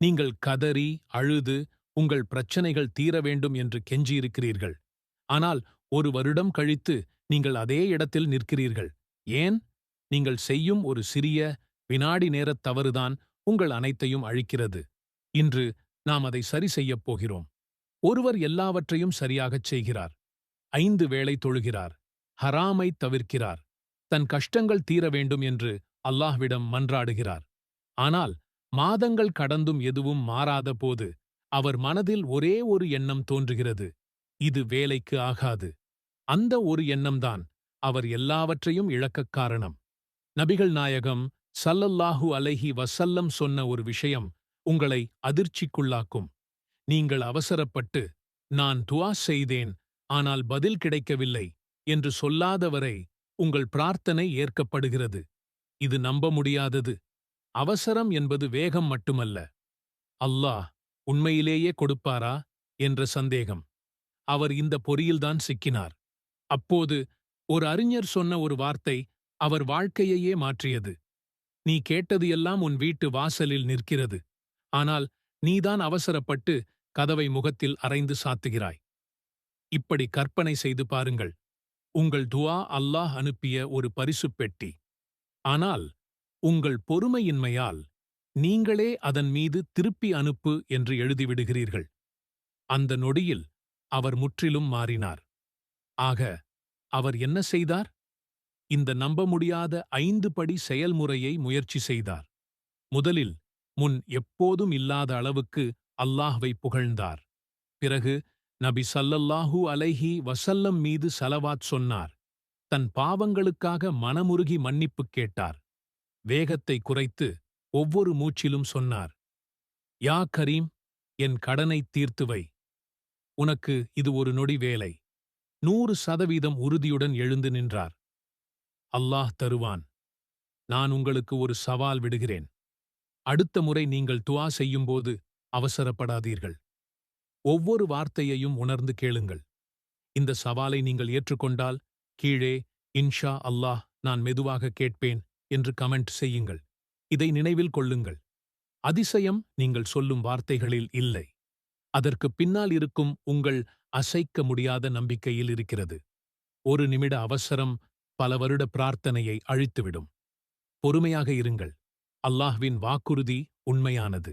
நீங்கள் கதறி அழுது உங்கள் பிரச்சனைகள் தீர வேண்டும் என்று கெஞ்சியிருக்கிறீர்கள். ஆனால் 1 வருடம் கழித்து நீங்கள் அதே இடத்தில் நிற்கிறீர்கள். ஏன்? நீங்கள் செய்யும் ஒரு சிறிய வினாடி நேரத் தவறுதான் உங்கள் அனைத்தையும் அழிக்கிறது. இன்று நாம் அதை சரி செய்யப் போகிறோம். ஒருவர் எல்லாவற்றையும் சரியாகச் செய்கிறார். 5 வேளை தொழுகிறார். ஹராமைத் தவிர்க்கிறார். தன் கஷ்டங்கள் தீர வேண்டும் என்று அல்லாஹ்விடம் மன்றாடுகிறார். ஆனால் மாதங்கள் கடந்தும் எதுவும் மாறாத போது அவர் மனதில் ஒரே ஒரு எண்ணம் தோன்றுகிறது. இது வேலைக்கு ஆகாது. அந்த ஒரு எண்ணம்தான் அவர் எல்லாவற்றையும் இழக்கக் காரணம். நபிகள் நாயகம் ஸல்லல்லாஹு அலைஹி வஸல்லம் சொன்ன ஒரு விஷயம் உங்களை அதிர்ச்சிக்குள்ளாக்கும். நீங்கள் அவசரப்பட்டு, நான் துஆ செய்தேன், ஆனால் பதில் கிடைக்கவில்லை என்று சொல்லாதவரை உங்கள் பிரார்த்தனை ஏற்கப்படுகிறது. இது நம்ப முடியாதது. அவசரம் என்பது வேகம் மட்டுமல்ல. அல்லாஹ் உண்மையிலேயே கொடுப்பாரா என்ற சந்தேகம். அவர் இந்த பொறியில்தான் சிக்கினார். அப்போது ஒரு அறிஞர் சொன்ன ஒரு வார்த்தை அவர் வாழ்க்கையையே மாற்றியது. நீ கேட்டது எல்லாம் உன் வீட்டு வாசலில் நிற்கிறது. ஆனால் நீதான் அவசரப்பட்டு கதவை முகத்தில் அறைந்து சாத்துகிறாய். இப்படி கற்பனை செய்து பாருங்கள். உங்கள் துஆ அல்லாஹ் அனுப்பிய ஒரு பரிசுப் பெட்டி. ஆனால் உங்கள் பொறுமையின்மையால் நீங்களே அதன் மீது திருப்பி அனுப்பு என்று எழுதிவிடுகிறீர்கள். அந்த நொடியில் அவர் முற்றிலும் மாறினார். ஆக அவர் என்ன செய்தார்? இந்த நம்ப முடியாத 5 படி செயல்முறையை முயற்சி செய்தார். முதலில் முன் எப்போதும் இல்லாத அளவுக்கு அல்லாஹ்வை புகழ்ந்தார். பிறகு நபி ஸல்லல்லாஹு அலைஹி வஸல்லம் மீது ஸலவாத் சொன்னார். தன் பாவங்களுக்காக மனமுருகி மன்னிப்புக் கேட்டார். வேகத்தை குறைத்து ஒவ்வொரு மூச்சிலும் சொன்னார், யா கரீம், என் கடனைத் தீர்த்து வை. உனக்கு இது ஒரு நொடி வேலை. 100% உறுதியுடன் எழுந்து நின்றார். அல்லாஹ் தருவான். நான் உங்களுக்கு ஒரு சவால் விடுகிறேன். அடுத்த முறை நீங்கள் துஆ செய்யும்போது அவசரப்படாதீர்கள். ஒவ்வொரு வார்த்தையையும் உணர்ந்து கேளுங்கள். இந்த சவாலை நீங்கள் ஏற்றுக்கொண்டால் கீழே இன்ஷா அல்லாஹ் நான் மெதுவாக கேட்பேன் என்று கமெண்ட் செய்யுங்கள். இதை நினைவில் கொள்ளுங்கள். அதிசயம் நீங்கள் சொல்லும் வார்த்தைகளில் இல்லை. அதற்கு பின்னால் இருக்கும் உங்கள் அசைக்க முடியாத நம்பிக்கையில் இருக்கிறது. 1 நிமிட அவசரம் பல வருட பிரார்த்தனையை அழித்துவிடும். பொறுமையாக இருங்கள். அல்லாஹ்வின் வாக்குறுதி உண்மையானது.